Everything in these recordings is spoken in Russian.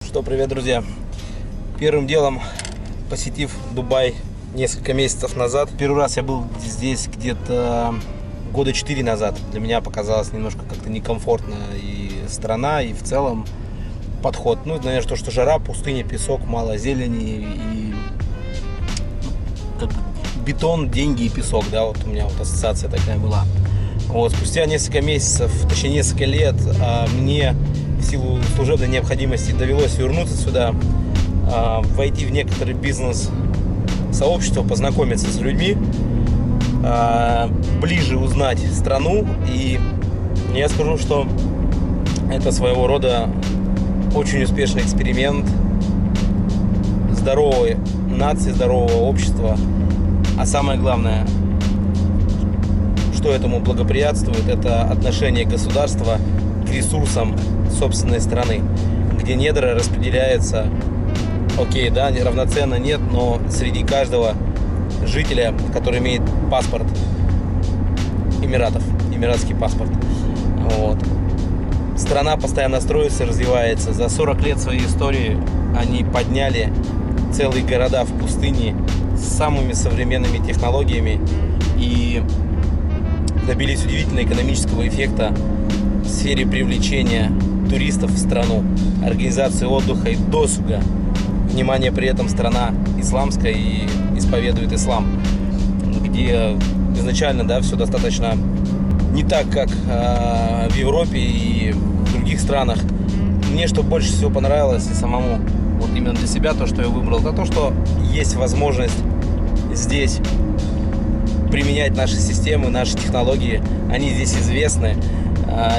Что, привет, друзья! Первым делом, посетив Дубай несколько месяцев назад, первый раз я был здесь где-то года 4 назад. Для меня показалось немножко как-то некомфортно и страна, и в целом подход. Ну, наверное, то, что жара, пустыня, песок, мало зелени и как бетон, деньги и песок, да, вот у меня вот ассоциация такая была. Вот, спустя несколько месяцев, точнее несколько лет, мне в силу служебной необходимости довелось вернуться сюда, войти в некоторый бизнес-сообщество, познакомиться с людьми, ближе узнать страну. И я скажу, что это своего рода очень успешный эксперимент здоровой нации, здорового общества. А самое главное, что этому благоприятствует, это отношение государства к ресурсам собственной страны, где недра распределяются, окей, да, равноценно нет, но среди каждого жителя, который имеет паспорт Эмиратов, эмиратский паспорт. Вот. Страна постоянно строится, развивается. За 40 лет своей истории они подняли целые города в пустыне с самыми современными технологиями и добились удивительного экономического эффекта в сфере привлечения туристов в страну, организации отдыха и досуга. Внимание, при этом страна исламская и исповедует ислам, где изначально, да, все достаточно не так, как в Европе и в других странах. Мне что больше всего понравилось и самому, вот именно для себя, то, что я выбрал, это то, что есть возможность здесь применять наши системы, наши технологии. Они здесь известны.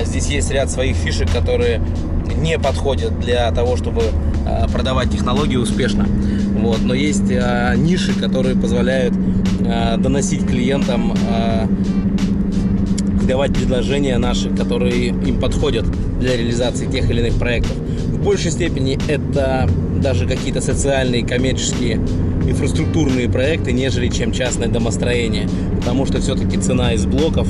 Здесь есть ряд своих фишек, которые не подходят для того, чтобы продавать технологии успешно. Вот. Но есть ниши, которые позволяют доносить клиентам, давать предложения наши, которые им подходят для реализации тех или иных проектов. В большей степени это даже какие-то социальные, коммерческие, инфраструктурные проекты, нежели чем частное домостроение. Потому что все-таки цена из блоков,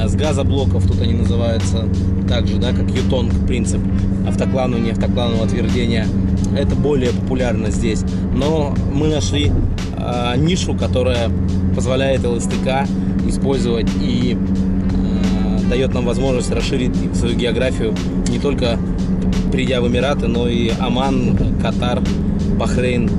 с газоблоков, тут они называются так же, да, как Ютонг принцип, автокланового, не автокланового отвердения, это более популярно здесь. Но мы нашли нишу, которая позволяет ЛСТК использовать и дает нам возможность расширить свою географию не только придя в Эмираты, но и Оман, Катар, Бахрейн,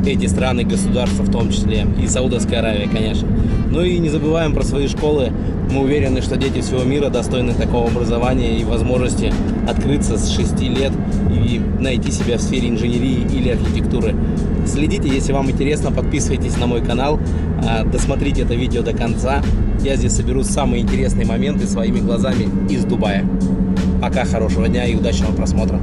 эти страны, государства в том числе, и Саудовская Аравия, конечно. Ну и не забываем про свои школы. Мы уверены, что дети всего мира достойны такого образования и возможности открыться с 6 лет и найти себя в сфере инженерии или архитектуры. Следите, если вам интересно, подписывайтесь на мой канал, досмотрите это видео до конца. Я здесь соберу самые интересные моменты своими глазами из Дубая. Пока, хорошего дня и удачного просмотра.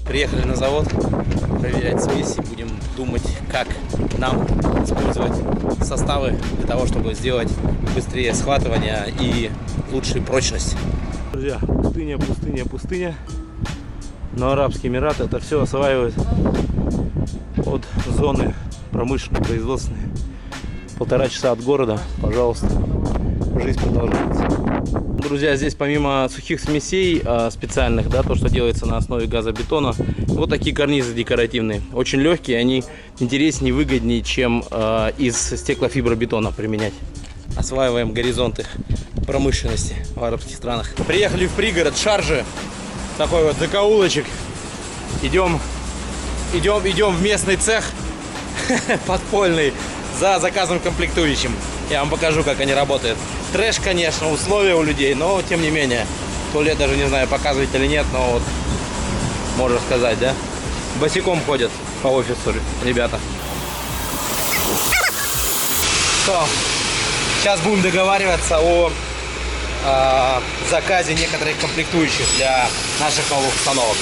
Приехали на завод проверять смеси, будем думать, как нам использовать составы для того, чтобы сделать быстрее схватывание и лучшую прочность. Друзья, пустыня, пустыня, пустыня. Но Арабские Эмираты это все осваивают от зоны промышленной, производственной. 1,5 часа от города, пожалуйста, жизнь продолжается. Друзья, здесь помимо сухих смесей специальных, да, то, что делается на основе газобетона, вот такие карнизы декоративные. Очень легкие, они интереснее, выгоднее, чем из стеклофибробетона применять. Осваиваем горизонты промышленности в арабских странах. Приехали в пригород Шарджи, такой вот закоулочек. Идем в местный цех подпольный за заказом комплектующим. Я вам покажу, как они работают. Трэш, конечно, условия у людей, но тем не менее. Туалет даже не знаю, показывать или нет, но вот можно сказать, да? Босиком ходят по офису ребята. Что? Сейчас будем договариваться о заказе некоторых комплектующих для наших новых установок.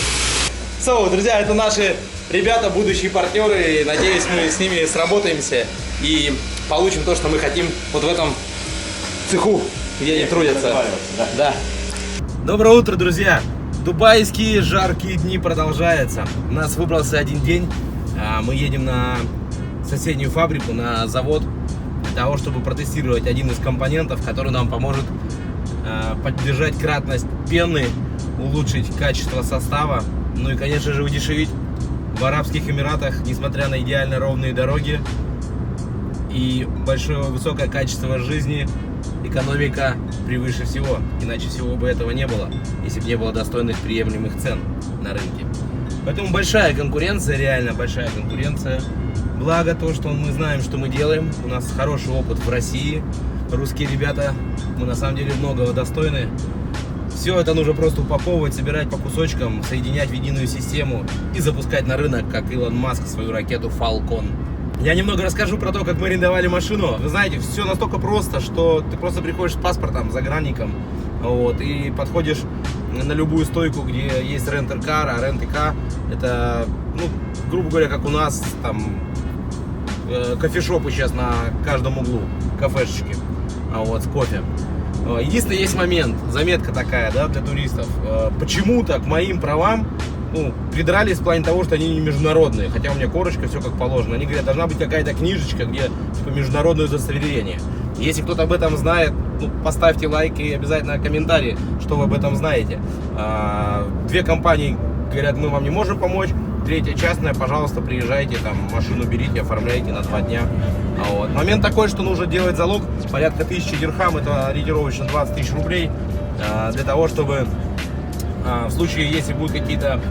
Друзья, это наши ребята, будущие партнеры. И, надеюсь, мы с ними сработаемся и получим то, что мы хотим вот в этом цеху, где они трудятся. Да. Доброе утро, друзья! Дубайские жаркие дни продолжаются. У нас выбрался один день. Мы едем на соседнюю фабрику, на завод, для того, чтобы протестировать один из компонентов, который нам поможет поддержать кратность пены, улучшить качество состава, ну и, конечно же, удешевить. В Арабских Эмиратах, несмотря на идеально ровные дороги и высокое качество жизни, экономика превыше всего. Иначе всего бы этого не было, если бы не было достойных приемлемых цен на рынке. Поэтому большая конкуренция, реально большая конкуренция. Благо то, что мы знаем, что мы делаем. У нас хороший опыт в России. Русские ребята, мы на самом деле многого достойны. Все это нужно просто упаковывать, собирать по кусочкам, соединять в единую систему и запускать на рынок, как Илон Маск, свою ракету Falcon. Я немного расскажу про то, как мы арендовали машину. Вы знаете, все настолько просто, что ты просто приходишь с паспортом, загранником, вот, и подходишь на любую стойку, где есть рент-кар, а рент-кар это, ну, грубо говоря, как у нас там кофешопы сейчас на каждом углу, кафешечки, вот, с кофе. Единственный есть момент, заметка такая, да, для туристов. Почему-то к моим правам, ну, придрались в плане того, что они не международные, хотя у меня корочка, все как положено. Они говорят, должна быть какая-то книжечка, где типа международное удостоверение. Если кто-то об этом знает, ну, поставьте лайк и обязательно комментарий, что вы об этом знаете. Две компании говорят, мы вам не можем помочь. Третья частная, пожалуйста, приезжайте, там машину берите, оформляйте на 2 дня. Вот. Момент такой, что нужно делать залог, порядка 1000 дирхам, это ориентировочно 20 000 рублей, для того, чтобы в случае, если будут какие-то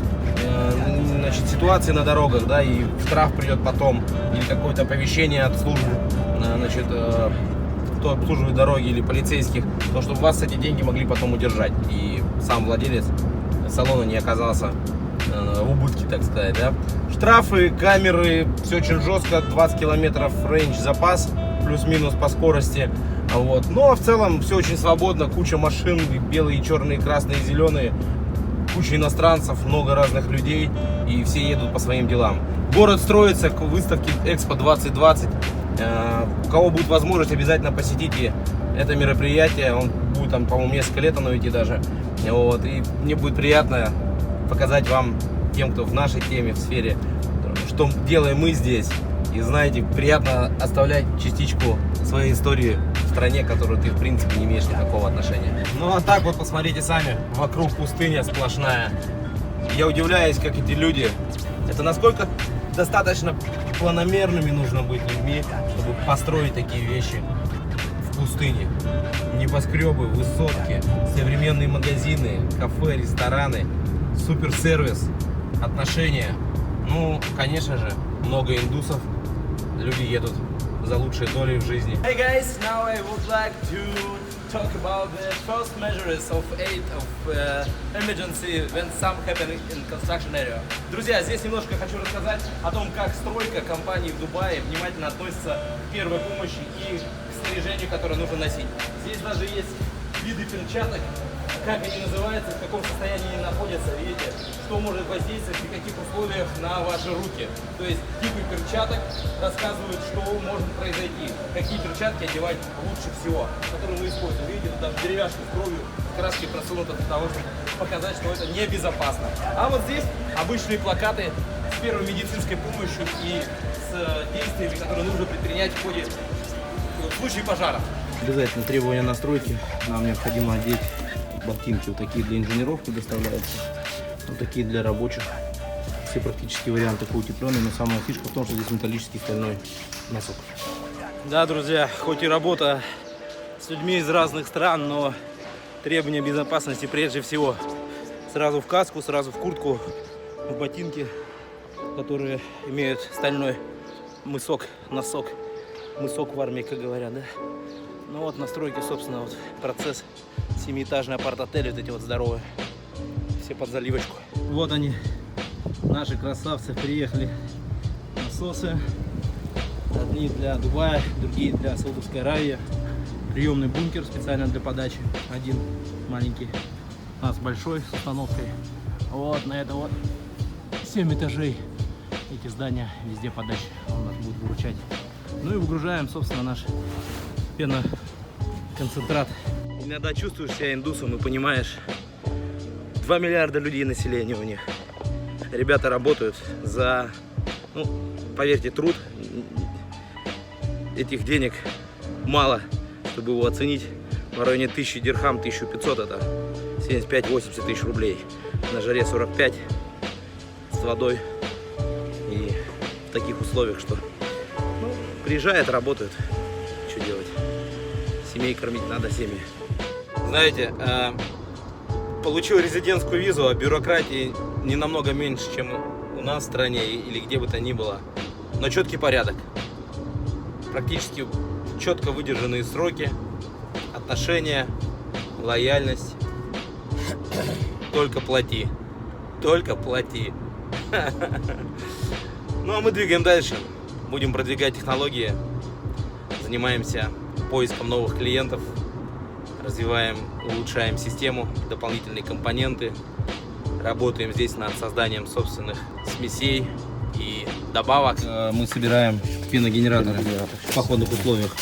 ситуации на дорогах, да, и штраф придет потом, или какое-то оповещение от служб, значит, кто обслуживает дороги или полицейских, то чтобы вас эти деньги могли потом удержать, и сам владелец салона не оказался в убытке, так сказать, да. Штрафы, камеры, все очень жестко, 20 километров рейндж запас, плюс-минус по скорости, вот. Но в целом все очень свободно, куча машин, белые, черные, красные, зеленые, куча иностранцев, много разных людей, и все едут по своим делам. Город строится к выставке Экспо 2020, у кого будет возможность, обязательно посетите это мероприятие, он будет там, по-моему, несколько лет оно идти даже, вот. И мне будет приятно показать вам, тем, кто в нашей теме, в сфере, что делаем мы здесь. И знаете, приятно оставлять частичку своей истории в стране, к которой ты, в принципе, не имеешь никакого отношения. Ну а так вот, посмотрите сами, вокруг пустыня сплошная. Я удивляюсь, как эти люди, это насколько достаточно планомерными нужно быть людьми, чтобы построить такие вещи в пустыне. Небоскребы, высотки, современные магазины, кафе, рестораны, суперсервис, отношения. Ну, конечно же, много индусов. Люди едут за лучшей долей в жизни. Hey guys, now I would like to talk about the first measures of aid of emergency when some happen in construction area. Друзья, здесь немножко хочу рассказать о том, как стройка компании в Дубае внимательно относится к первой помощи и к снаряжению, которое нужно носить. Здесь даже есть виды перчаток, как они называются, в каком состоянии они находятся, видите, что может воздействовать, при каких условиях на ваши руки. То есть типы перчаток рассказывают, что может произойти, какие перчатки одевать лучше всего, которые мы используем. Видите, тут даже деревяшка с кровью, краски просунута для того, чтобы показать, что это небезопасно. А вот здесь обычные плакаты с первой медицинской помощью и с действиями, которые нужно предпринять в случае пожара. Обязательно требования настройки. Нам необходимо одеть ботинки, вот такие для инженеров предоставляются, вот такие для рабочих. Все практически варианты утепленные, но самая фишка в том, что здесь металлический стальной носок. Да, друзья, хоть и работа с людьми из разных стран, но требования безопасности прежде всего. Сразу в каску, сразу в куртку, в ботинки, которые имеют стальной мысок, носок. Мысок в армии, как говорят, да? Ну вот настройки, собственно, вот процесс. 7-этажный апарт-отель, вот эти вот здоровые, все под заливочку. Вот они, наши красавцы, приехали. Насосы, одни для Дубая, другие для Саудовской Аравии. Приемный бункер специально для подачи, один маленький, у нас большой с установкой. Вот на это вот 7 этажей, эти здания, везде подача, он нас будет выручать. Ну и выгружаем, собственно, наш пеноконцентрат. Иногда чувствуешь себя индусом и понимаешь, 2 миллиарда людей населения у них. Ребята работают за, ну, поверьте, труд. Этих денег мало, чтобы его оценить. в районе 1000 дирхам, 1500, это 75-80 тысяч рублей. На жаре 45 с водой и в таких условиях, что приезжает, работают, что делать, семей кормить надо, семьи. Знаете, получил резидентскую визу, а бюрократии не намного меньше, чем у нас в стране или где бы то ни было, но четкий порядок, практически четко выдержанные сроки, отношения, лояльность. Только плати. Только плати. Ну а мы двигаем дальше. Будем продвигать технологии. Занимаемся поиском новых клиентов. Развиваем, улучшаем систему, дополнительные компоненты. Работаем здесь над созданием собственных смесей и добавок. Мы собираем пеногенераторы в походных условиях.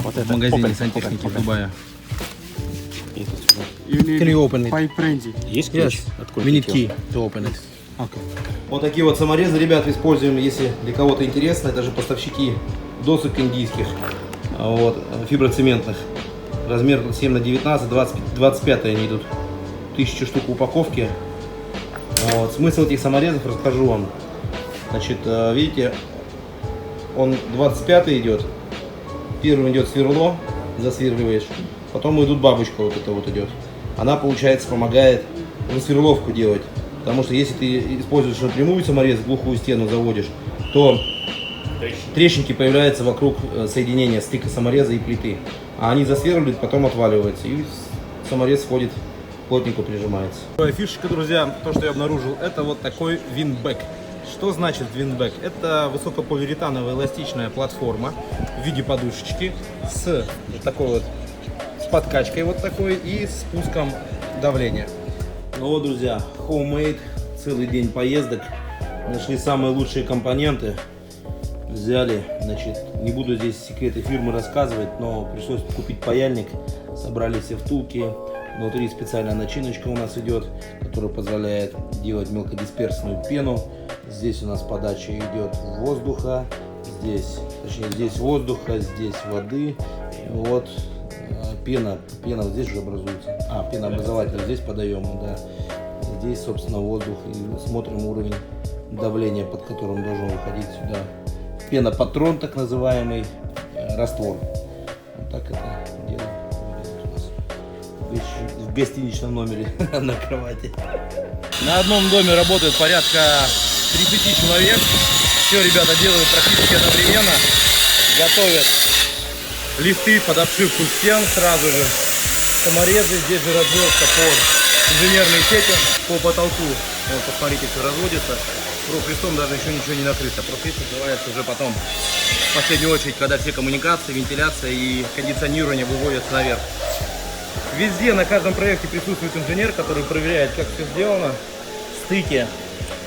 Вот В магазине сантехники в Дубае. Can you open it? Pipe Frenzy. Есть ключ? We need key to open it. Okay. Вот такие вот саморезы, ребята, используем, если для кого-то интересно. Это же поставщики досок индийских, вот, фиброцементных. Размер 7 на 19, 25 они идут. 1000 штук в упаковке. Вот. Смысл этих саморезов расскажу вам. Значит, видите, он 25 идет. Первым идет сверло, засверливаешь. Потом идут бабочка, вот это вот идет. Она, получается, помогает сверловку делать. Потому что если ты используешь напрямую саморез, глухую стену заводишь, то трещинки появляются вокруг соединения стыка самореза и плиты. А они засверливают, потом отваливаются. И саморез входит, плотненько прижимается. Фишечка, друзья, то, что я обнаружил, это вот такой виндбэк. Что значит виндбэк? Это высокополиуретановая эластичная платформа в виде подушечки с такой вот подкачкой вот такой и спуском давления. Ну вот, друзья, homemade, целый день поездок, нашли самые лучшие компоненты, взяли, значит, не буду здесь секреты фирмы рассказывать, но пришлось купить паяльник, собрали все втулки, внутри специальная начиночка у нас идет, которая позволяет делать мелкодисперсную пену. Здесь у нас подача идет воздуха, здесь, точнее, здесь воздуха, здесь воды, вот. Пена вот здесь же образуется. Пенообразователь здесь подаем, да. Здесь, собственно, воздух. И смотрим уровень давления, под которым должен выходить сюда. Пенопатрон, так называемый, раствор. Вот так это дело выглядит у нас в гостиничном номере на кровати. На одном доме работает порядка 30 человек. Все ребята делают практически одновременно. Готовят листы под обшивку стен сразу же, саморезы, здесь же разводка под инженерные сети по потолку. Вот, посмотрите, все разводится. Профлистом даже еще ничего не накрыто. Профлист называется уже потом, в последнюю очередь, когда все коммуникации, вентиляция и кондиционирование выводятся наверх. Везде, на каждом проекте присутствует инженер, который проверяет, как все сделано. Стыки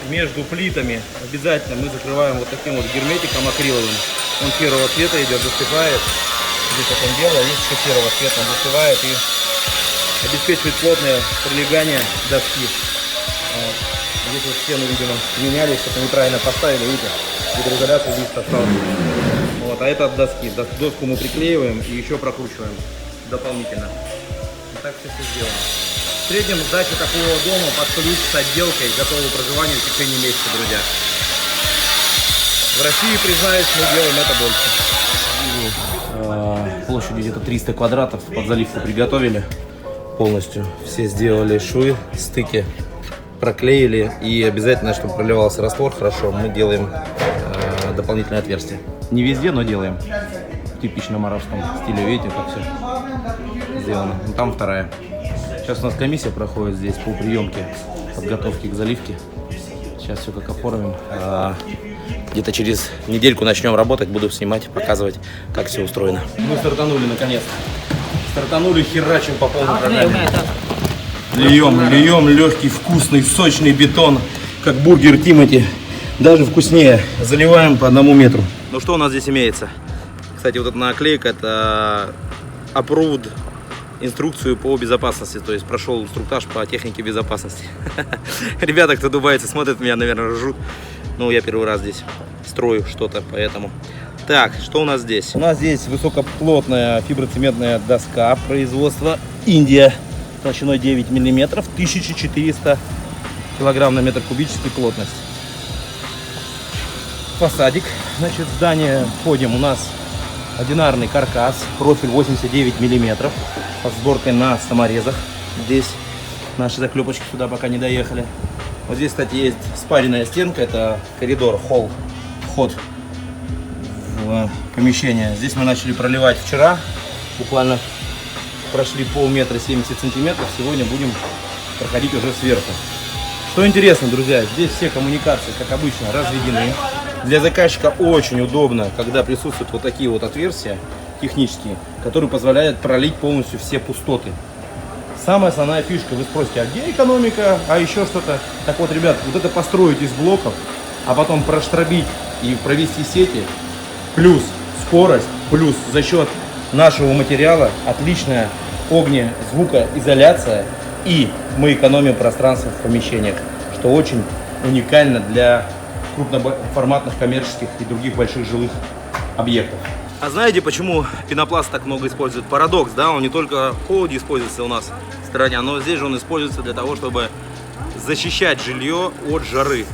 между плитами обязательно мы закрываем вот таким вот герметиком акриловым. Он серого цвета идет, застывает. Здесь как он делает, есть еще серого цвета, он застывает и обеспечивает плотное прилегание доски. Вот. Здесь вот стены, видимо, меняли, что-то неправильно поставили, видите, гидроизоляция здесь осталась. Вот, а это от доски. Доску мы приклеиваем и еще прокручиваем дополнительно. И так все сделано. В среднем сдача такого дома под ключ с отделкой готового проживания в течение месяца, друзья. В России, признаюсь, мы делаем это больше. Площадью где-то 300 квадратов, под заливку приготовили полностью. Все сделали швы, стыки проклеили, и обязательно, чтобы проливался раствор хорошо, мы делаем дополнительное отверстие. Не везде, но делаем. В типичном арабском стиле, видите, как все сделано. Там вторая. Сейчас у нас комиссия проходит здесь по приемке подготовки к заливке. Сейчас все как оформим. Где-то через недельку начнем работать, буду снимать, показывать, как все устроено. Мы стартанули наконец-то. Стартанули, херачим по полной программе. Льем легкий, вкусный, сочный бетон, как бургер Тимати. Даже вкуснее. Заливаем по 1 метру. Ну что у нас здесь имеется? Кстати, вот эта наклейка, это approved инструкцию по безопасности, то есть прошел инструктаж по технике безопасности. Ребята, кто дубайцы, смотрят меня, наверное, ржут. Ну, я первый раз здесь строю что-то, поэтому Так, что у нас здесь? У нас здесь высокоплотная фиброцементная доска производства Индия толщиной 9 мм, 1400 килограмм на метр кубический плотность. Фасадик. Значит, в здание входим. У нас одинарный каркас, профиль 89 мм, под сборкой на саморезах. Здесь наши заклепочки сюда пока не доехали. Вот здесь, кстати, есть спаренная стенка, это коридор, холл, вход в помещение. Здесь мы начали проливать вчера, буквально прошли полметра 70 сантиметров, сегодня будем проходить уже сверху. Что интересно, друзья, здесь все коммуникации, как обычно, разведены. Для заказчика очень удобно, когда присутствуют вот такие вот отверстия технические, которые позволяют пролить полностью все пустоты. Самая основная фишка, вы спросите, а где экономика, а еще что-то? Так вот, ребят, вот это построить из блоков, а потом проштробить и провести сети, плюс скорость, плюс за счет нашего материала отличная огнезвукоизоляция, и мы экономим пространство в помещениях, что очень уникально для крупноформатных коммерческих и других больших жилых объектов. А знаете, почему пенопласт так много использует? Парадокс, да, он не только в холоде используется у нас в стране, но здесь же он используется для того, чтобы защищать жилье от жары.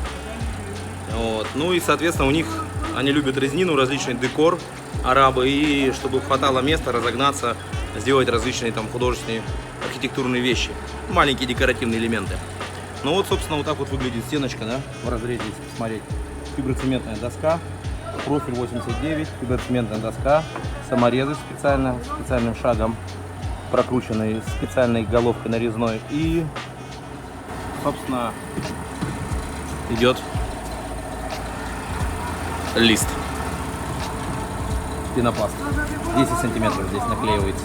Вот. Ну и, соответственно, у них, они любят резнину, различный декор, арабы, и чтобы хватало места разогнаться, сделать различные там художественные архитектурные вещи, маленькие декоративные элементы. Ну вот, собственно, вот так вот выглядит стеночка, да, в разрезе, если посмотреть. Фиброцементная доска, профиль 89, фиброцементная доска, саморезы специальным шагом, прокрученные специальной головкой нарезной, и, собственно, идет лист, пенопласт, 10 сантиметров здесь наклеивается.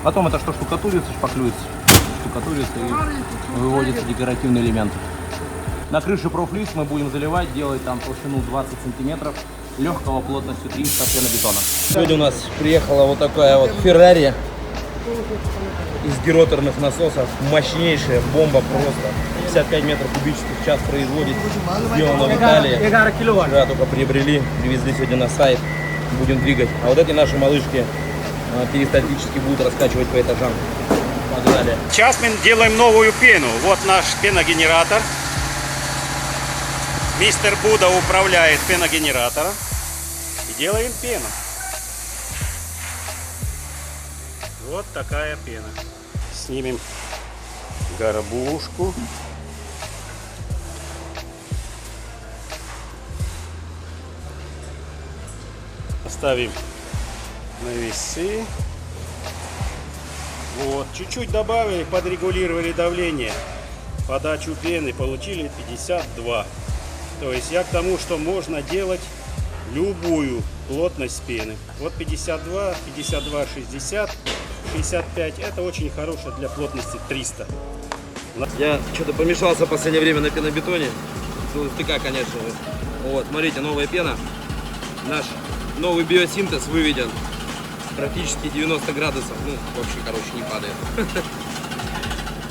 Потом это что, штукатурится, шпаклюется, штукатурится и выводится декоративный элемент. На крыше профлист мы будем заливать, делать там толщину 20 сантиметров, легкого плотностью 300 пенобетона. Сегодня у нас приехала вот такая вот Феррари из гироторных насосов, мощнейшая бомба просто. 55 метров кубических в час производит, сделано в Италии. Да, только приобрели, привезли сегодня на сайт, будем двигать. А вот эти наши малышки перистальтически будут раскачивать по этажам. Погнали. Сейчас мы делаем новую пену. Вот наш пеногенератор. Мистер Буда управляет пеногенератором. И делаем пену. Вот такая пена. Снимем горбушку. Поставим на весы. Вот, чуть-чуть добавили, подрегулировали давление, подачу пены, получили 52. То есть я к тому, что можно делать любую плотность пены. Вот 52, 52, 60, 65, это очень хорошая для плотности 300. Я что-то помешался в последнее время на пенобетоне. ТК, конечно же. Вот, смотрите, новая пена. Наш новый биосинтез выведен. Практически 90 градусов. Ну, вообще, короче, не падает.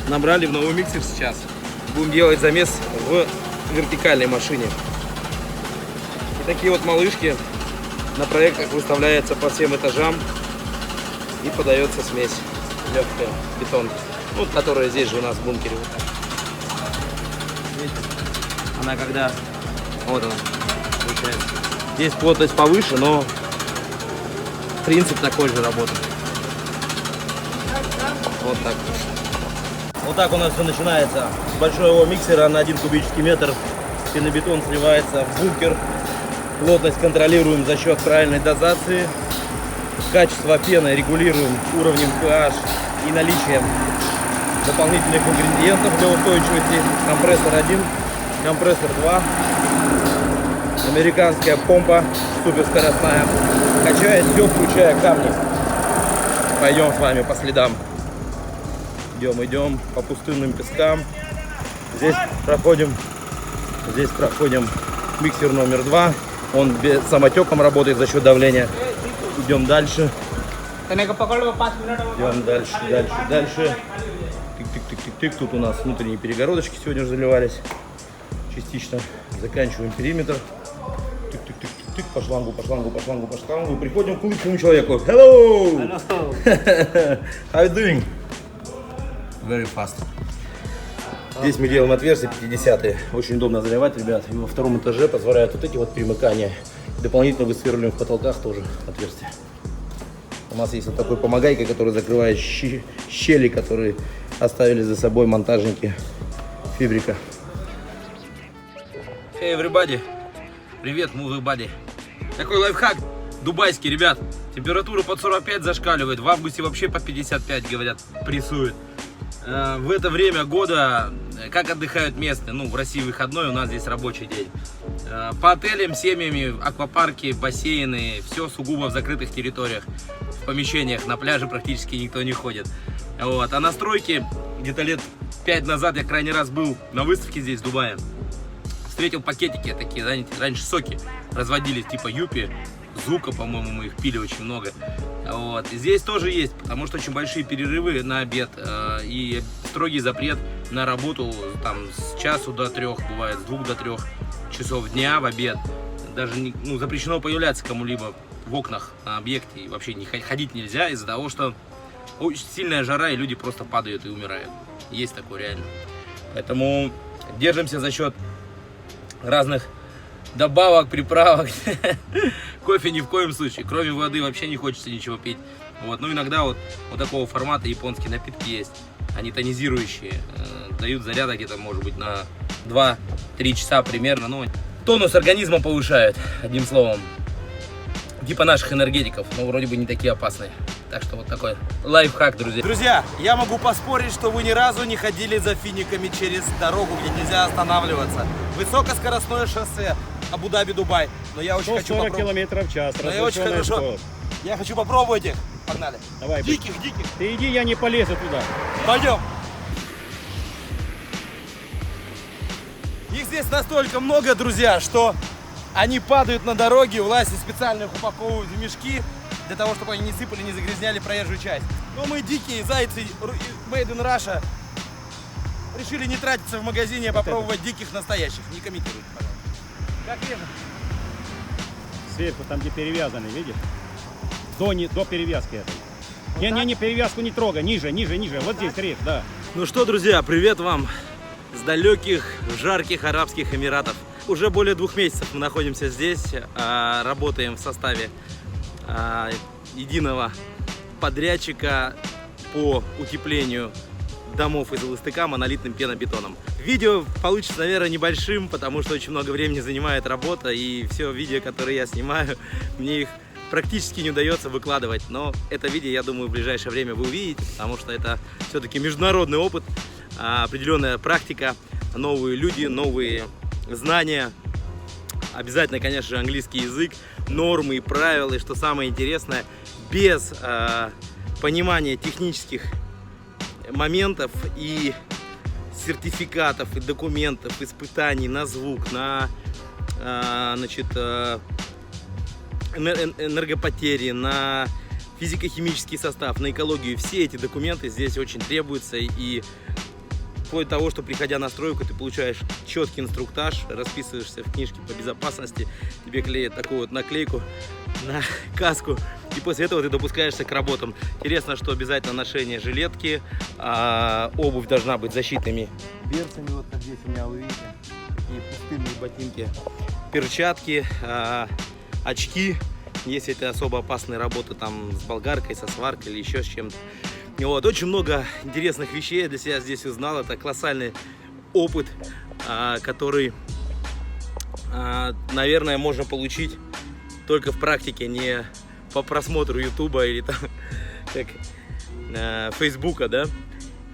Набрали в новый миксер сейчас. Будем делать замес в вертикальной машине. И такие вот малышки на проектах выставляются по всем этажам. И подается смесь. Легкая, бетон. Ну, которая здесь же у нас в бункере. Вот так. Видите? Она когда... Вот она, получается. Здесь плотность повыше, но принцип такой же работает. Вот так. Вот так у нас все начинается. С большого миксера на 1 кубический метр пенобетон сливается в бункер. Плотность контролируем за счет правильной дозации. Качество пены регулируем уровнем pH и наличием дополнительных ингредиентов для устойчивости. Компрессор 1, компрессор 2. Американская помпа суперскоростная. Качает все, включая камни. Пойдем с вами по следам. Идем по пустынным пескам. Здесь проходим миксер номер 2. Он самотеком работает за счет давления. Идем дальше. Идем дальше. Тык-тык-тык-тык. Тут у нас внутренние перегородочки сегодня уже заливались. Частично заканчиваем периметр. Тык-тык-тык. тык-тык, по шлангу, по шлангу, по шлангу, по шлангу. Приходим к улыбчивому человеку. Hello! How you doing? Very fast. Здесь мы делаем отверстия 50-е. Очень удобно заливать, ребят. И во втором этаже позволяют вот эти вот примыкания. Дополнительно высверливаем в потолках тоже отверстия. У нас есть вот такой помогайка, который закрывает щели, которые оставили за собой монтажники Фибрика. Hey everybody. Привет, movie buddy. Такой лайфхак дубайский, ребят. Температура под 45 зашкаливает. В августе вообще под 55, говорят, прессует. В это время года, как отдыхают местные? Ну, в России выходной, у нас здесь рабочий день. По отелям, семьями, аквапарки, бассейны, все сугубо в закрытых территориях, в помещениях, на пляже практически никто не ходит. Вот. А на стройке, где-то лет 5 назад я крайний раз был на выставке здесь, в Дубае. Встретил пакетики такие, знаете, раньше соки разводились, типа Юпи, Зука, по-моему, мы их пили очень много. Вот. И здесь тоже есть, потому что очень большие перерывы на обед и строгий запрет на работу там с часу до 3, бывает с 2 до 3 часов дня в обед. Даже не, ну, запрещено появляться кому-либо в окнах на объекте, и вообще не ходить нельзя из-за того, что очень сильная жара и люди просто падают и умирают. Есть такое реально. Поэтому держимся за счет разных добавок, приправок. Кофе ни в коем случае. Кроме воды вообще не хочется ничего пить. Вот. Ну, иногда вот такого формата японские напитки есть. Они тонизирующие. Дают заряда где-то, может быть, на 2-3 часа примерно. Ну, тонус организма повышают, одним словом. Типа наших энергетиков, но вроде бы не такие опасные. Так что вот такой лайфхак, друзья. Друзья, я могу поспорить, что вы ни разу не ходили за финиками через дорогу, где нельзя останавливаться. Высокоскоростное шоссе Абу-Даби-Дубай. Но я очень хочу 140 попробовать. километров в час. Но я очень хорошо. Я хочу попробовать их. Погнали. Давай, Диких. Ты иди, я не полезу туда. Пойдем. Их здесь настолько много, друзья, что они падают на дороге, власти специально их упаковывают в мешки, для того, чтобы они не сыпали, не загрязняли проезжую часть. Но мы дикие зайцы, made in Russia, решили не тратиться в магазине, а попробовать диких настоящих. Не комментируйте, пожалуйста. Как режем? Сверху, там где перевязаны, видишь? До перевязки этой. Вот Не, перевязку не трогай, ниже. Вот здесь режь, да. Ну что, друзья, привет вам с далеких, жарких Арабских Эмиратов. Уже более 2 месяцев мы находимся здесь, работаем в составе единого подрядчика по утеплению домов из ЛСТК монолитным пенобетоном. Видео получится, наверное, небольшим, потому что очень много времени занимает работа, и все видео, которые я снимаю, мне их практически не удается выкладывать. Но это видео, я думаю, в ближайшее время вы увидите, потому что это все-таки международный опыт, определенная практика, новые люди, новые знания. Обязательно, конечно же, английский язык, нормы и правила, и что самое интересное, без понимания технических моментов и сертификатов, и документов, испытаний на звук, на энергопотери, на физико-химический состав, на экологию. Все эти документы здесь очень требуются, и вплоть до того, что, приходя на стройку, ты получаешь четкий инструктаж, расписываешься в книжке по безопасности, тебе клеят такую вот наклейку на каску, и после этого ты допускаешься к работам. Интересно, что обязательно ношение жилетки, обувь должна быть защитными берцами, вот как здесь у меня, вы видите, такие пустынные ботинки, перчатки, очки, если это особо опасные работы там с болгаркой, со сваркой или еще с чем-то. Вот, очень много интересных вещей я для себя здесь узнал. Это колоссальный опыт, который, наверное, можно получить только в практике, не по просмотру Ютуба или там, как Фейсбука, да.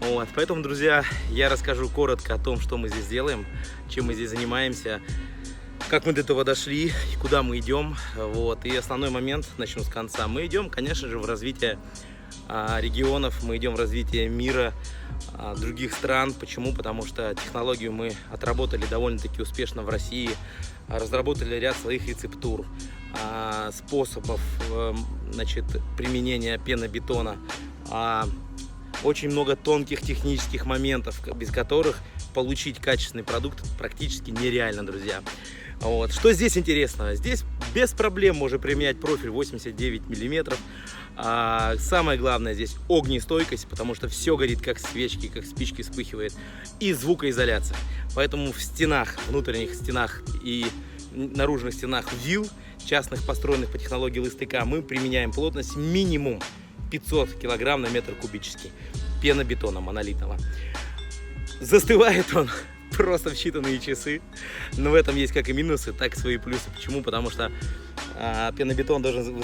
Вот, поэтому, друзья, я расскажу коротко о том, что мы здесь делаем, чем мы здесь занимаемся, как мы до этого дошли и куда мы идем. Вот, и основной момент, начну с конца. Мы идем, конечно же, в развитие регионов, мы идем в развитие мира, других стран. Почему? Потому что технологию мы отработали довольно-таки успешно в России, разработали ряд своих рецептур, способов, значит, применения пенобетона, очень много тонких технических моментов, без которых получить качественный продукт практически нереально, друзья. Вот. Что здесь интересного? Здесь без проблем можно применять профиль 89 миллиметров. А самое главное здесь огнестойкость, потому что все горит как свечки, как спички вспыхивает. И звукоизоляция. Поэтому в стенах, внутренних стенах и наружных стенах вилл, частных, построенных по технологии ЛСТК, мы применяем плотность минимум 500 килограмм на метр кубический пенобетона монолитного. Застывает он просто в считанные часы, но в этом есть как и минусы, так и свои плюсы. Почему? Потому что пенобетон должен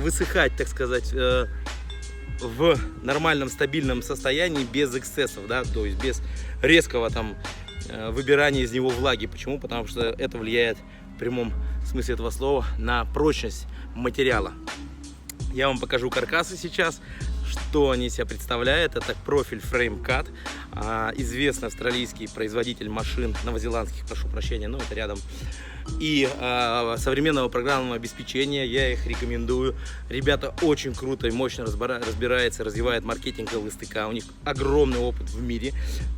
высыхать, так сказать, в нормальном стабильном состоянии без эксцессов, да, то есть без резкого там выбирания из него влаги. Почему? Потому что это влияет в прямом смысле этого слова на прочность материала. Я вам покажу каркасы сейчас, что они себя представляют. Это профиль FrameCut, известный австралийский производитель машин, новозеландских, прошу прощения, но это рядом. И современного программного обеспечения, я их рекомендую. Ребята очень круто и мощно разбираются, развивают маркетинг ЛСТК. У них огромный опыт в мире,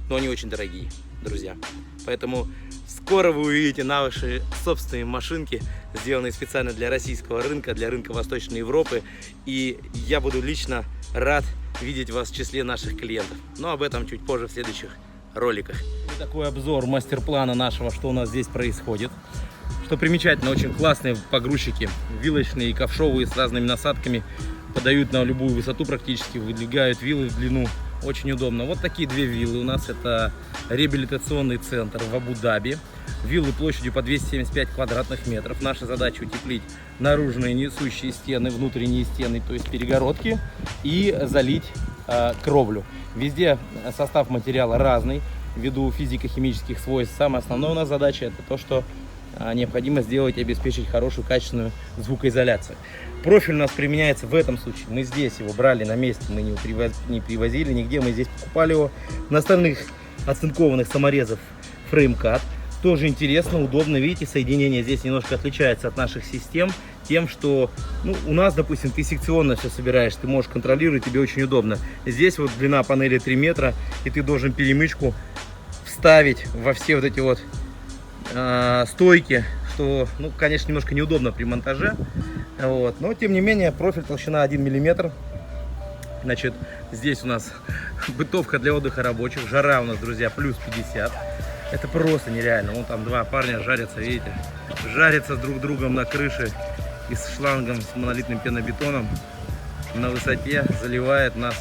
но они очень дорогие, друзья. Поэтому скоро вы увидите наши собственные машинки, сделанные специально для российского рынка, для рынка Восточной Европы. И я буду лично рад видеть вас в числе наших клиентов. Но об этом чуть позже в следующих роликах. И такой обзор мастер-плана нашего, что у нас здесь происходит. Что примечательно, очень классные погрузчики, вилочные и ковшовые с разными насадками. Подают на любую высоту практически, выдвигают виллы в длину. Очень удобно. Вот такие две виллы у нас. Это реабилитационный центр в Абу-Даби. Виллы площадью по 275 квадратных метров. Наша задача утеплить наружные несущие стены, внутренние стены, то есть перегородки, и залить кровлю. Везде состав материала разный, ввиду физико-химических свойств. Самая основная у нас задача — это то, что необходимо сделать и обеспечить хорошую, качественную звукоизоляцию. Профиль у нас применяется в этом случае. Мы здесь его брали на месте, мы не привозили нигде, мы здесь покупали его. На остальных оцинкованных саморезов FrameCut. Тоже интересно, удобно. Видите, соединение здесь немножко отличается от наших систем тем, что у нас, допустим, ты секционно все собираешь, ты можешь контролировать, тебе очень удобно. Здесь вот длина панели 3 метра, и ты должен перемычку вставить во все вот эти вот стойки, что, конечно, немножко неудобно при монтаже. Вот. Но, тем не менее, профиль толщина 1 мм. Значит, здесь у нас бытовка для отдыха рабочих. Жара у нас, друзья, плюс 50. Это просто нереально. Вон там два парня жарятся, видите? Жарятся друг другом на крыше и с шлангом, с монолитным пенобетоном на высоте. Заливает нас.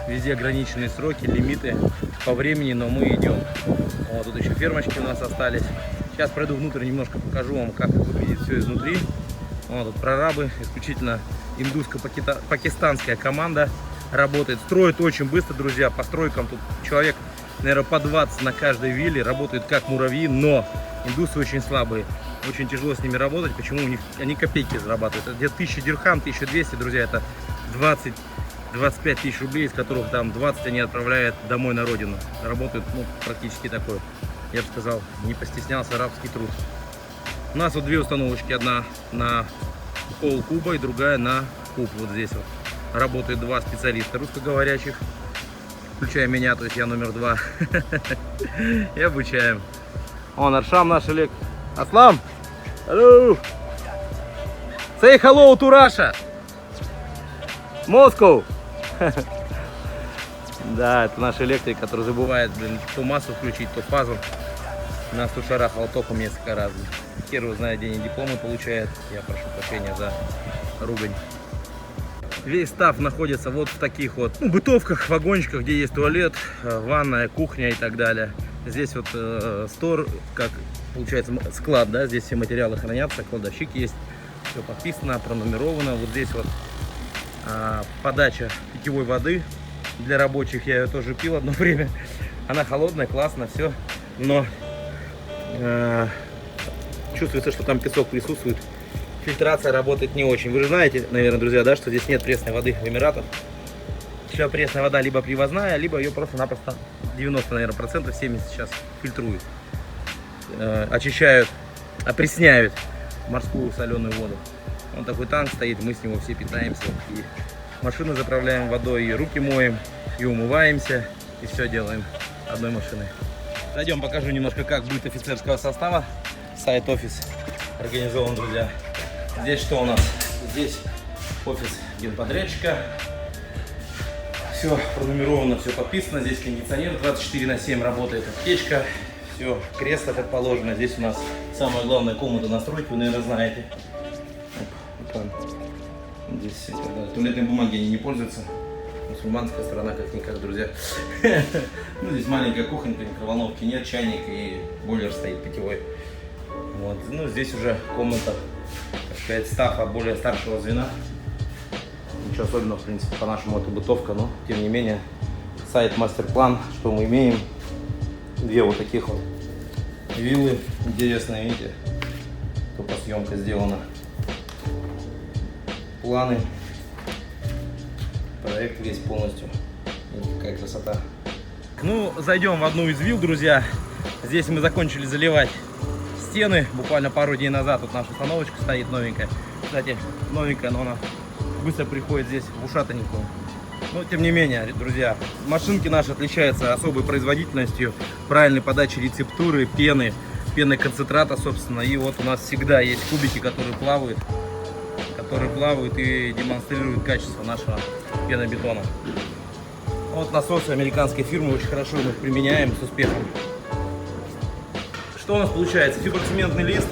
Везде ограниченные сроки, лимиты по времени, но мы идем. Вот тут еще фермочки у нас остались. Сейчас пройду внутрь, немножко покажу вам, как выглядит все изнутри. Вот тут прорабы, исключительно индуско-пакистанская команда работает. Строит очень быстро, друзья, по стройкам тут человек, наверное, по 20 на каждой вилле, работают как муравьи, но индусы очень слабые. Очень тяжело с ними работать. Почему? У них они копейки зарабатывают. Это где-то 1000 дирхам, 1200, друзья, это 20-25 тысяч рублей, из которых там 20 они отправляют домой на родину. Работают, практически такой, я бы сказал, не постеснялся, рабский труд. У нас вот две установочки, одна на пол куба и другая на куб. Вот здесь вот работают два специалиста русскоговорящих, включая меня, то есть я номер 2. И обучаем. Он Аршам наш Олег. Аслам! Hello! Say hello to Russia! Moscow! Да, это наш электрик, который забывает, то массу включить, то фазу. Нас тут шарахало током несколько раз. Хер его знает, где они дипломы получают. Я прошу прощения за ругань. Весь став находится вот в таких вот бытовках, вагончиках, где есть туалет, ванная, кухня и так далее. Здесь вот стор, как получается склад, да, здесь все материалы хранятся, кладовщик есть, все подписано, пронумеровано. Вот здесь вот подача питьевой воды для рабочих, я ее тоже пил одно время. Она холодная, классно, все, но чувствуется, что там песок присутствует. Фильтрация работает не очень. Вы же знаете, наверное, друзья, да, что здесь нет пресной воды в Эмиратах. Вся пресная вода либо привозная, либо ее просто-напросто 90, наверное, процентов, 70 сейчас фильтруют, очищают, опресняют морскую соленую воду. Вот такой танк стоит, мы с него все питаемся. И машину заправляем водой, и руки моем, и умываемся, и все делаем одной машиной. Пойдем покажу немножко, как будет офицерского состава. сайт-офис организован, друзья. Здесь что у нас? Здесь офис генподрядчика. Все пронумеровано, все подписано. Здесь кондиционер 24/7 работает, аптечка. Все, кресло как положено. Здесь у нас самая главная комната настройки, вы, наверное, знаете. Здесь туалетной бумаги они не пользуются. Мусульманская страна как-никак, друзья. Ну, здесь маленькая кухонька, микроволновки нет, чайник и бойлер стоит питьевой. Вот. Ну, здесь уже комната, так сказать, стафа более старшего звена. Ничего особенного, в принципе, по-нашему это бытовка, но тем не менее сайт мастер-план, что мы имеем. Две вот таких вот виллы, интересные, видите, топосъемка сделана. Планы, проект весь полностью. Вот какая красота. Ну, зайдем в одну из вилл, друзья. Здесь мы закончили заливать стены. Буквально пару дней назад тут наша установочка стоит новенькая. Кстати, новенькая, но она быстро приходит здесь в ушатанькую. Но тем не менее, друзья, машинки наши отличаются особой производительностью, правильной подачей рецептуры, пены, пенной концентрата, собственно. И вот у нас всегда есть кубики, которые плавают и демонстрируют качество нашего пенобетона. Вот насосы американской фирмы, очень хорошо мы их применяем с успехом. Что у нас получается? Фиброцементный лист.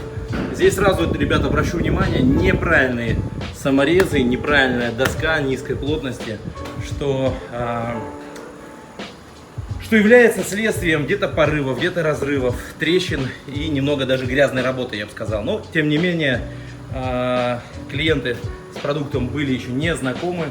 Здесь сразу, ребята, обращу внимание, неправильные саморезы, неправильная доска низкой плотности, что является следствием где-то порывов, где-то разрывов, трещин и немного даже грязной работы, я бы сказал. Но, тем не менее, клиенты с продуктом были еще не знакомы.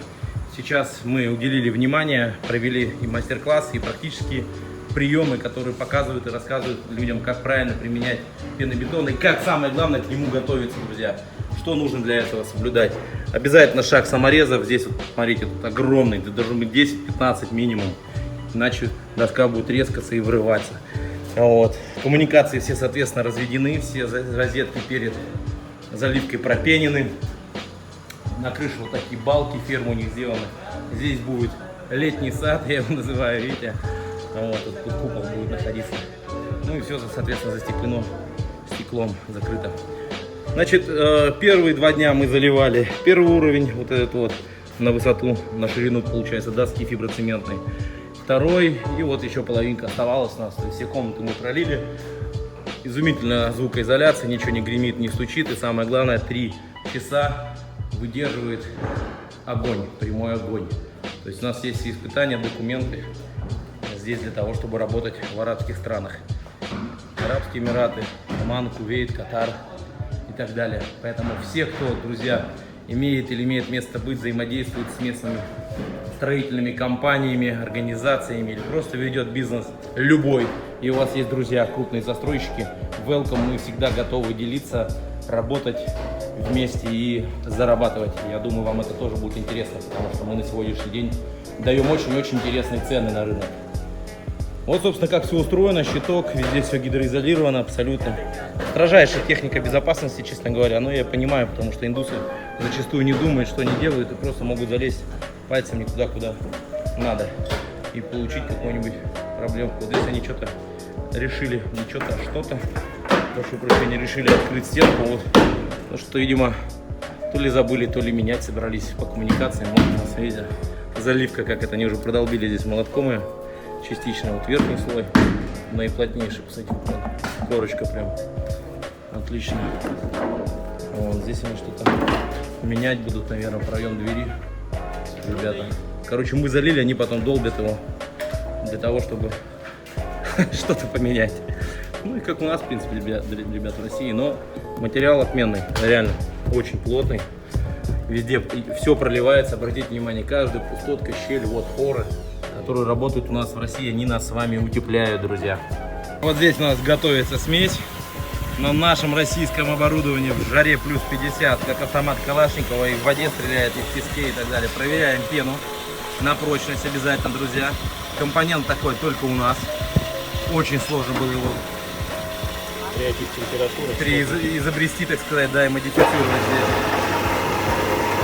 Сейчас мы уделили внимание, провели и мастер-класс, и практические приемы, которые показывают и рассказывают людям, как правильно применять пенобетон и как, самое главное, к нему готовиться, друзья. Что нужно для этого соблюдать? Обязательно шаг саморезов. Здесь, вот, смотрите, тут огромный, должен быть 10-15 минимум, иначе доска будет резкаться и врываться. Вот. Коммуникации все, соответственно, разведены, все розетки перед заливкой пропенены. На крыше вот такие балки фермы у них сделаны. Здесь будет летний сад, я его называю, видите. Вот, тут купол будет находиться. Ну и все, соответственно, застеклено стеклом, закрыто. Значит, первые 2 дня мы заливали первый уровень, вот этот вот, на высоту, на ширину, получается, доски фиброцементной. Второй, и вот еще половинка оставалась у нас, то есть все комнаты мы пролили. Изумительная звукоизоляция, ничего не гремит, не стучит, и самое главное, 3 часа выдерживает огонь, прямой огонь. То есть у нас есть испытания, документы здесь для того, чтобы работать в арабских странах. Арабские Эмираты, Оман, Кувейт, Катар и так далее. Поэтому все, кто, друзья, имеет или имеет место быть, взаимодействует с местными строительными компаниями, организациями или просто ведет бизнес любой, и у вас есть друзья, крупные застройщики, welcome, мы всегда готовы делиться, работать вместе и зарабатывать. Я думаю, вам это тоже будет интересно, потому что мы на сегодняшний день даем очень-очень интересные цены на рынок. Вот, собственно, как все устроено, щиток, везде все гидроизолировано абсолютно. Строжайшая техника безопасности, честно говоря, но я понимаю, потому что индусы зачастую не думают, что они делают, и просто могут залезть пальцем не туда, куда надо, и получить какую-нибудь проблемку. Вот здесь они что-то решили, не что-то, а что-то, прошу прощения, решили открыть стенку, вот, потому что, видимо, то ли забыли, то ли менять собрались по коммуникациям, вот у нас, видите, заливка, как это, они уже продолбили здесь молотком ее. Частично вот верхний слой, наиплотнейший, кстати, вот, корочка прям отлично. Вот здесь они что-то менять будут, наверное, проем двери, ребята. Короче, мы залили, они потом долбят его для того, чтобы что-то поменять. Ну и как у нас, в принципе, ребят в России, но материал отменный, реально очень плотный. Везде все проливается, обратите внимание, каждая пустотка, щель, вот хоры, которые работают у нас в России, они нас с вами утепляют, друзья. Вот здесь у нас готовится смесь на нашем российском оборудовании в жаре плюс 50, как автомат Калашникова, и в воде стреляет, и в песке, и так далее. Проверяем пену на прочность обязательно, друзья. Компонент такой только у нас. Очень сложно было его изобрести, так сказать, да, и модифицировать здесь.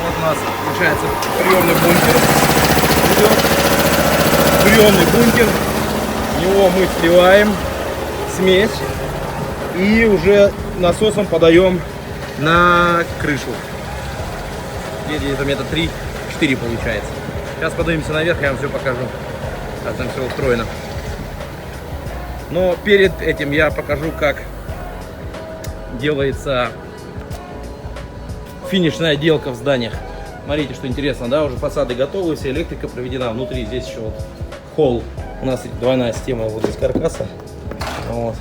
Вот у нас получается приемный бункер. Приемный бункер, в него мы сливаем смесь и уже насосом подаем на крышу. Где-то метра 3-4 получается. Сейчас поднимемся наверх, я вам все покажу, как там все устроено. Но перед этим я покажу, как делается финишная отделка в зданиях. Смотрите, что интересно, да, уже фасады готовы, вся электрика проведена. Внутри здесь еще вот холл. У нас двойная система вот из каркаса. Вот.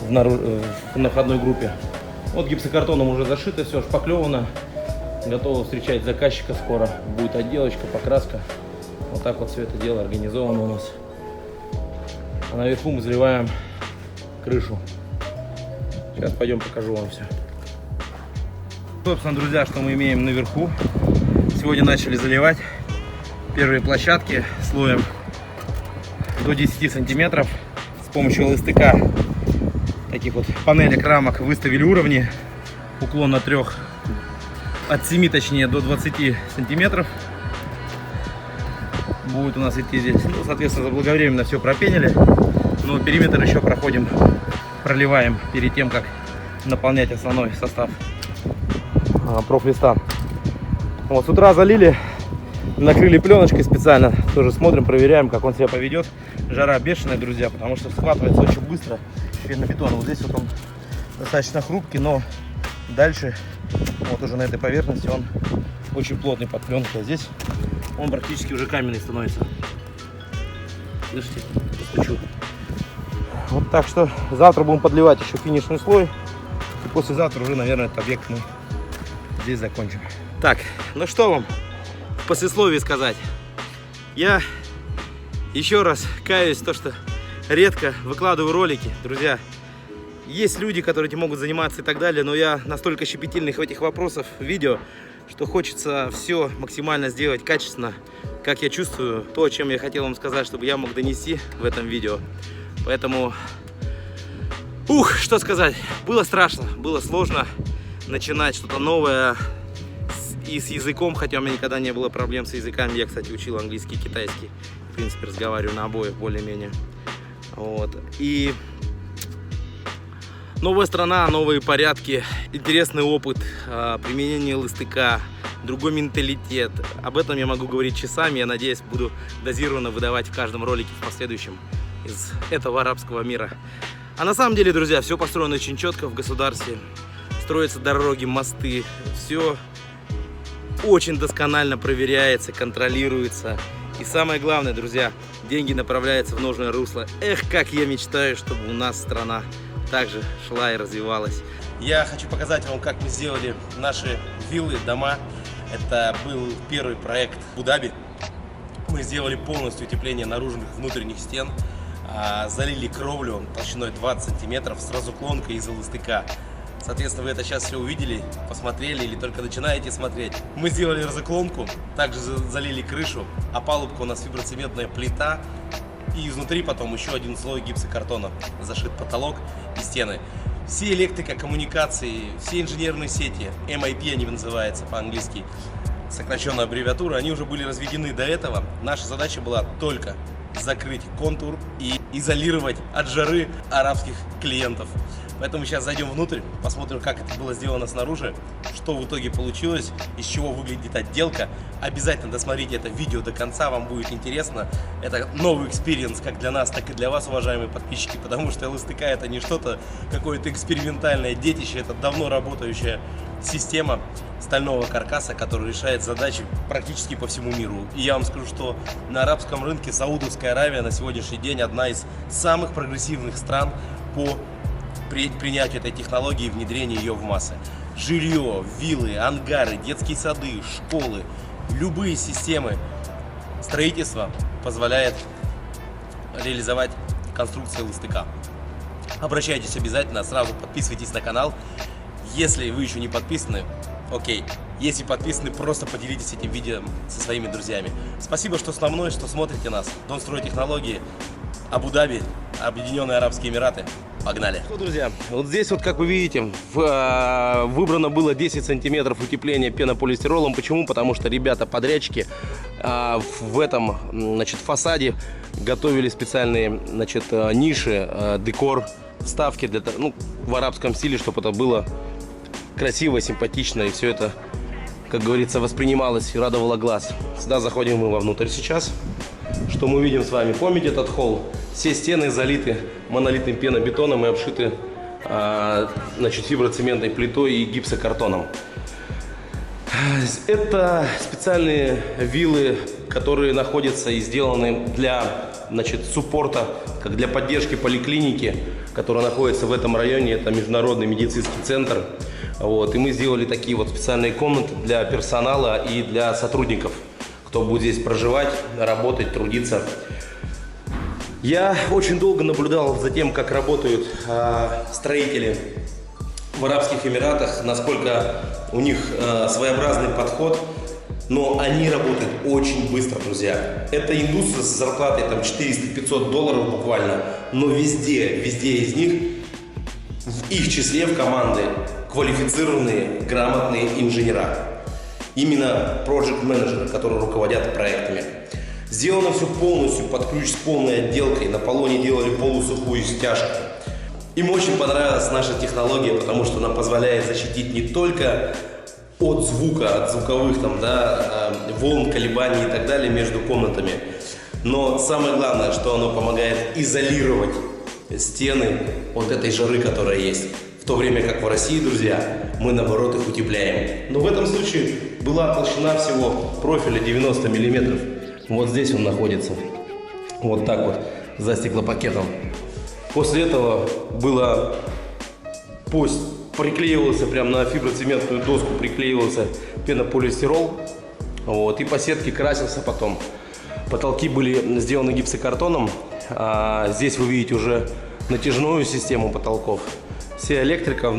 На входной группе. Вот гипсокартоном уже зашито, все шпаклевано. Готово встречать заказчика скоро. Будет отделочка, покраска. Вот так вот все это дело организовано у нас. А наверху мы заливаем крышу. Сейчас пойдем покажу вам все. Собственно, друзья, что мы имеем наверху. Сегодня начали заливать первые площадки слоем до 10 сантиметров. С помощью лыстыка таких вот панелек, рамок выставили уровни. Уклон от 3, от 7 точнее до 20 сантиметров. Будет у нас идти здесь. Ну, соответственно, заблаговременно все пропенили. Но периметр еще проливаем перед тем, как наполнять основной состав профлиста. Вот с утра залили, накрыли пленочкой специально. Тоже смотрим, проверяем, как он себя поведет. Жара бешеная, друзья, потому что схватывается очень быстро бетон. Вот здесь вот он достаточно хрупкий, но дальше вот уже на этой поверхности он очень плотный под пленкой. А здесь он практически уже каменный становится. Слышите? Стучу. Вот так что завтра будем подливать еще финишный слой. И послезавтра уже, наверное, этот объект мы здесь закончим. Так, ну что вам в послесловии сказать? Я еще раз каюсь, то что редко выкладываю ролики, друзья. Есть люди, которые этим могут заниматься и так далее, но я настолько щепетильный в этих вопросах видео, что хочется все максимально сделать качественно, как я чувствую, то, о чем я хотел вам сказать, чтобы я мог донести в этом видео. Поэтому, что сказать, было страшно, было сложно начинать что-то новое и с языком, хотя у меня никогда не было проблем с языками. Я, кстати, учил английский и китайский, в принципе, разговариваю на обоих более-менее. Вот. И новая страна, новые порядки, интересный опыт, применение лыстыка, другой менталитет. Об этом я могу говорить часами. Я надеюсь, буду дозированно выдавать в каждом ролике в последующем из этого арабского мира. А на самом деле, друзья, все построено очень четко в государстве. Строятся дороги, мосты. Все очень досконально проверяется, контролируется. И самое главное, друзья, деньги направляются в нужное русло. Эх, как я мечтаю, чтобы у нас страна также шла и развивалась. Я хочу показать вам, как мы сделали наши виллы, дома. Это был первый проект в Абу-Даби. Мы сделали полностью утепление наружных и внутренних стен, залили кровлю толщиной 20 сантиметров с разуклонкой из лыстыка. Соответственно, вы это сейчас все увидели, посмотрели или только начинаете смотреть. Мы сделали разуклонку, также залили крышу, опалубка у нас фиброцементная плита. И изнутри потом еще один слой гипсокартона, зашит потолок и стены. Все электрика, коммуникации, все инженерные сети, MIP они называются по-английски, сокращенная аббревиатура, они уже были разведены до этого. Наша задача была только закрыть контур и изолировать от жары арабских клиентов. Поэтому сейчас зайдем внутрь, посмотрим, как это было сделано снаружи, что в итоге получилось, из чего выглядит отделка. Обязательно досмотрите это видео до конца, вам будет интересно. Это новый экспириенс как для нас, так и для вас, уважаемые подписчики, потому что лыстыка это не что-то, какое-то экспериментальное детище, это давно работающая система стального каркаса, который решает задачи практически по всему миру. И я вам скажу, что на арабском рынке Саудовская Аравия на сегодняшний день одна из самых прогрессивных стран по принятию этой технологии и внедрению ее в массы. Жилье, виллы, ангары, детские сады, школы, любые системы строительства позволяет реализовать конструкции лыстыка. Обращайтесь обязательно, сразу подписывайтесь на канал. Если вы еще не подписаны, окей. Если подписаны, просто поделитесь этим видео со своими друзьями. Спасибо, что со мной, что смотрите нас. Донстрой технологии, Абу-Даби, Объединенные Арабские Эмираты. Погнали. Ну, друзья, вот здесь вот, как вы видите, выбрано было 10 сантиметров утепления пенополистиролом. Почему? Потому что ребята-подрядчики в этом, значит, фасаде готовили специальные, значит, ниши, декор вставки ну, в арабском стиле, чтобы это было красиво, симпатично, и все это, как говорится, воспринималось и радовало глаз. Сюда заходим мы вовнутрь сейчас. Что мы видим с вами? Помните этот холл? Все стены залиты монолитным пенобетоном и обшиты значит, фиброцементной плитой и гипсокартоном. Это специальные виллы, которые находятся и сделаны для, значит, суппорта, как для поддержки поликлиники, которая находится в этом районе. Это международный медицинский центр. Вот. И мы сделали такие вот специальные комнаты для персонала и для сотрудников, кто будет здесь проживать, работать, трудиться. Я очень долго наблюдал за тем, как работают строители в Арабских Эмиратах, насколько у них своеобразный подход, но они работают очень быстро, друзья. Это индусы с зарплатой там 400-500 долларов буквально, но везде из них, в их числе в команды, квалифицированные, грамотные инженера. Именно проект-менеджеры, которые руководят проектами. Сделано все полностью под ключ с полной отделкой. На полу они делали полусухую стяжку. Им очень понравилась наша технология, потому что она позволяет защитить не только от звука, от звуковых там, да, волн, колебаний и так далее между комнатами, но самое главное, что оно помогает изолировать стены от этой жары, которая есть. В то время как в России, друзья, мы наоборот их утепляем. Но в этом случае была толщина всего профиля 90 миллиметров. Вот здесь он находится. Вот так вот, за стеклопакетом. После этого было приклеивался прямо на фиброцементную доску, приклеивался пенополистирол. Вот, и по сетке красился потом. Потолки были сделаны гипсокартоном. А здесь вы видите уже натяжную систему потолков. Вся электрика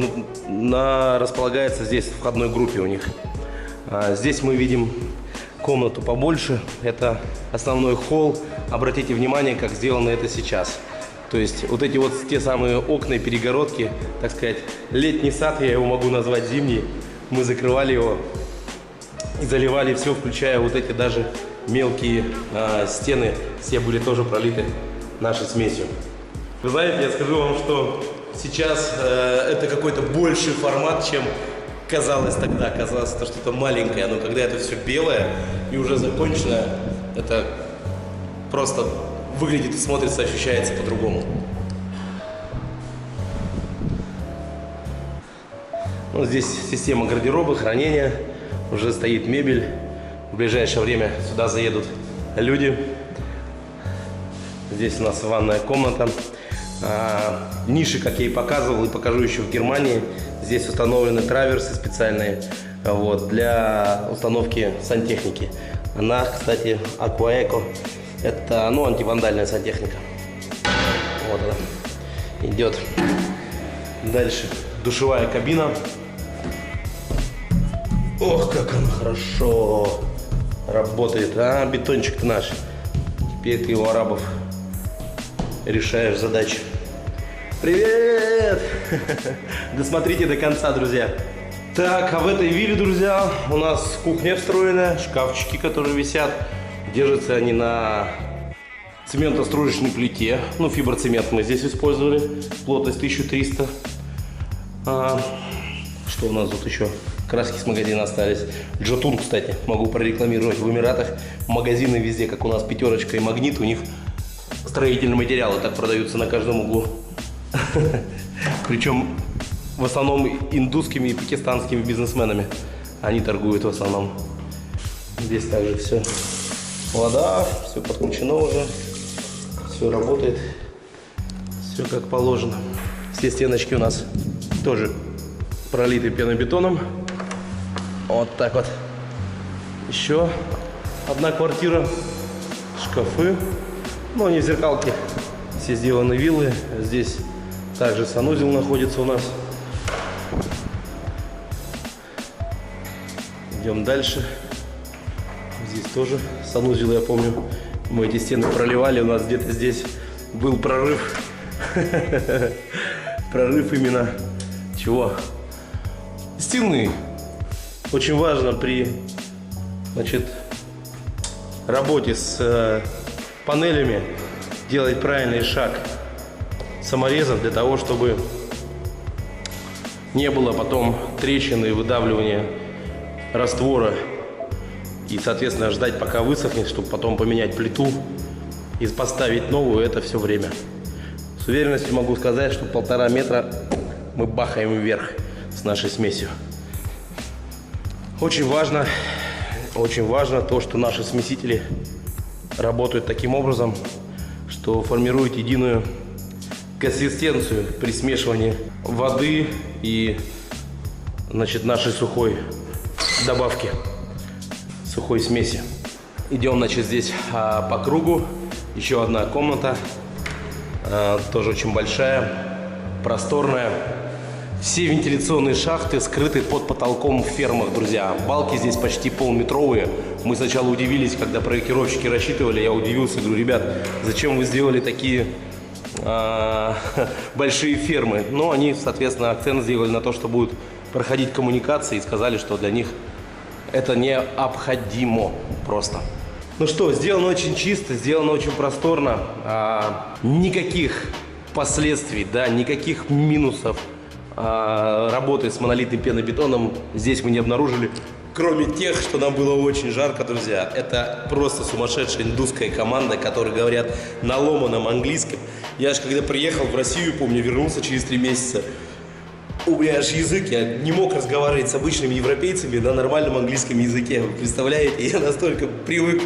располагается здесь в входной группе у них. Здесь мы видим комнату побольше. Это основной холл. Обратите внимание, как сделано это сейчас. То есть вот эти вот те самые окна и перегородки, так сказать, летний сад, я его могу назвать зимний. Мы закрывали его и заливали все, включая вот эти даже мелкие стены. Все были тоже пролиты нашей смесью. Вы знаете, я скажу вам, что сейчас это какой-то больший формат, чем казалось тогда. Казалось, это что-то маленькое, но когда это все белое и уже законченное, это просто выглядит и смотрится, ощущается по-другому. Вот здесь система гардероба, хранения, уже стоит мебель. В ближайшее время сюда заедут люди. Здесь у нас ванная комната. Ниши, как я и показывал, и покажу еще в Германии. Здесь установлены траверсы специальные вот, для установки сантехники. Она, кстати, Aquaeco. Это, антивандальная сантехника. Вот она идет. Дальше душевая кабина. Ох, как она хорошо работает. Бетончик-то наш. Теперь ты у арабов решаешь задачи. Привет! Досмотрите до конца, друзья. Так, а в этой вилле, друзья, у нас кухня встроенная, шкафчики, которые висят. Держатся они на цементостроечной плите. Фиброцемент мы здесь использовали. Плотность 1300. Что у нас тут еще? Краски с магазина остались. Джотун, кстати, могу прорекламировать в Эмиратах. Магазины везде, как у нас Пятерочка и Магнит. У них строительные материалы так продаются на каждом углу. Причем в основном индусскими и пакистанскими бизнесменами. Они торгуют в основном. Здесь также все. Вода, все подключено уже, все работает, все как положено. Все стеночки у нас тоже пролиты пенобетоном. Вот так вот. Еще одна квартира, шкафы, они зеркалки, все сделаны виллы. Здесь также санузел находится у нас. Идем дальше. Здесь тоже санузел, я помню, мы эти стены проливали, у нас где-то здесь был прорыв. Прорыв именно чего? Стены. Очень важно при, работе с панелями делать правильный шаг. саморезов для того, чтобы не было потом трещин и выдавливания раствора. И, соответственно, ждать, пока высохнет, чтобы потом поменять плиту и поставить новую, это все время. С уверенностью могу сказать, что 1,5 метра мы бахаем вверх с нашей смесью. Очень важно то, что наши смесители работают таким образом, что формируют единую консистенцию при смешивании воды и, значит, нашей сухой добавки, сухой смеси. Идем, значит, здесь по кругу. Еще одна комната, тоже очень большая, просторная. Все вентиляционные шахты скрыты под потолком в фермах, друзья. Балки здесь почти полметровые. Мы сначала удивились, когда проектировщики рассчитывали. Я удивился, говорю, ребят, зачем вы сделали такие большие фермы? Но они, соответственно, акцент сделали на то, что будут проходить коммуникации, и сказали, что для них это необходимо просто. Ну что, сделано очень чисто, сделано очень просторно. Никаких последствий, да, никаких минусов работы с монолитным пенобетоном здесь мы не обнаружили. Кроме тех, что нам было очень жарко, друзья. Это просто сумасшедшая индусская команда, которые говорят на ломаном английском. Я же когда приехал в Россию, помню, вернулся через 3 месяца. У меня аж язык, я не мог разговаривать с обычными европейцами на нормальном английском языке. Вы представляете, я настолько привык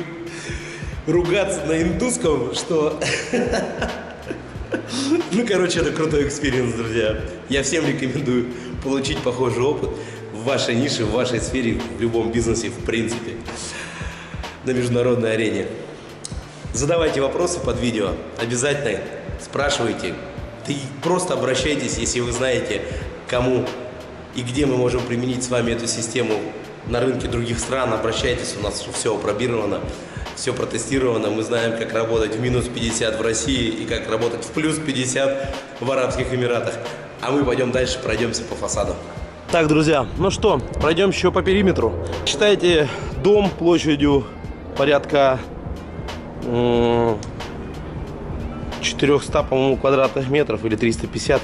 ругаться на индусском, что... Ну, короче, это крутой экспириенс, друзья. Я всем рекомендую получить похожий опыт в вашей нише, в вашей сфере, в любом бизнесе, в принципе, на международной арене. Задавайте вопросы под видео, обязательно спрашивайте. Да и просто обращайтесь, если вы знаете, кому и где мы можем применить с вами эту систему на рынке других стран. Обращайтесь, у нас все опробировано, все протестировано. Мы знаем, как работать в минус 50 в России и как работать в плюс 50 в Арабских Эмиратах. А мы пойдем дальше, пройдемся по фасаду. Так, друзья, ну что, пройдем еще по периметру. Считайте дом площадью порядка 400, по-моему, квадратных метров или 350.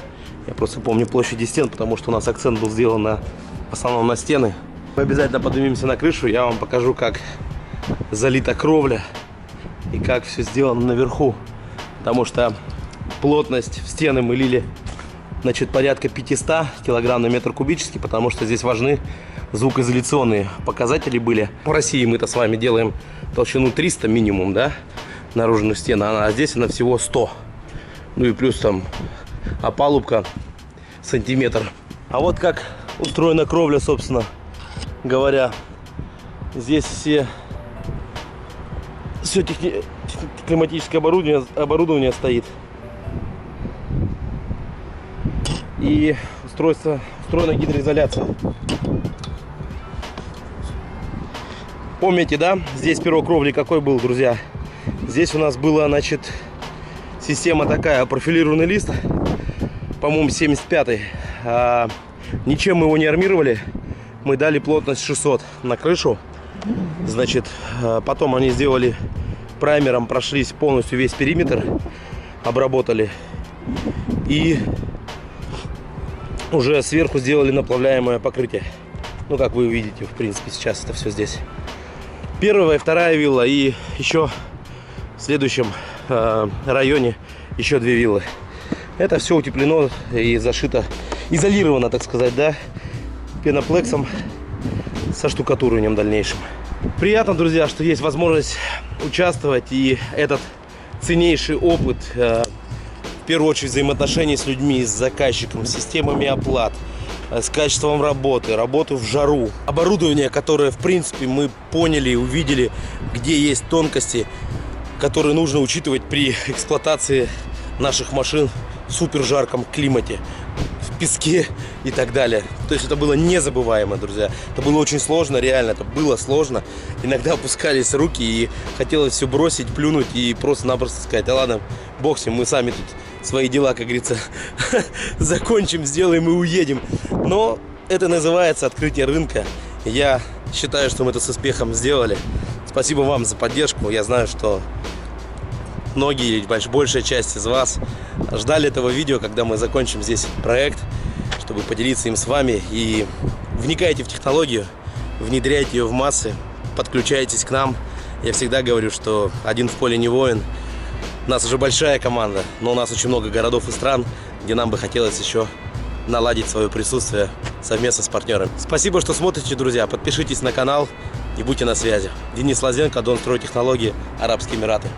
Я просто помню площади стен, потому что у нас акцент был сделан в основном на стены. Мы обязательно поднимемся на крышу, я вам покажу, как залита кровля и как все сделано наверху. Потому что плотность в стены мы лили, значит, порядка 500 килограмм на метр кубический, потому что здесь важны звукоизоляционные показатели были. В России мы-то с вами делаем толщину 300 минимум, да, наружную стену, а здесь она всего 100. Ну и плюс там опалубка сантиметр. А вот как устроена кровля, собственно говоря. Здесь все климатическое оборудование стоит. И устроена гидроизоляция. Помните, да? Здесь пирог кровли какой был, друзья? Здесь у нас была, значит, система такая, профилированный лист, по-моему, 75-й. Ничем мы его не армировали. Мы дали плотность 600 на крышу. Значит, потом они сделали праймером, прошлись полностью весь периметр, обработали. И уже сверху сделали наплавляемое покрытие. Ну, как вы видите, в принципе, сейчас это все здесь. Первая и вторая вилла, и еще в следующем районе еще 2 виллы. Это все утеплено и зашито, изолировано, так сказать, да, пеноплексом со штукатурованием дальнейшим. Приятно, друзья, что есть возможность участвовать, и этот ценнейший опыт, в первую очередь, взаимоотношений с людьми, с заказчиком, с системами оплат, с качеством работы в жару, оборудование, которое, в принципе, мы поняли и увидели, где есть тонкости, которые нужно учитывать при эксплуатации наших машин в супер жарком климате, в песке и так далее. То есть это было незабываемо, друзья. Это было очень сложно, реально, это было сложно. Иногда опускались руки и хотелось все бросить, плюнуть и просто-напросто сказать: да ладно, бог с ним, мы сами тут свои дела, как говорится, закончим, сделаем и уедем. Но это называется открытие рынка. Я считаю, что мы это с успехом сделали. Спасибо вам за поддержку. Я знаю, что многие, большая часть из вас ждали этого видео, когда мы закончим здесь проект, чтобы поделиться им с вами. И вникайте в технологию, внедряйте ее в массы, подключайтесь к нам. Я всегда говорю, что один в поле не воин. У нас уже большая команда, но у нас очень много городов и стран, где нам бы хотелось еще наладить свое присутствие совместно с партнерами. Спасибо, что смотрите, друзья. Подпишитесь на канал и будьте на связи. Денис Лазенко, Дон Строй Технологии, Арабские Эмираты.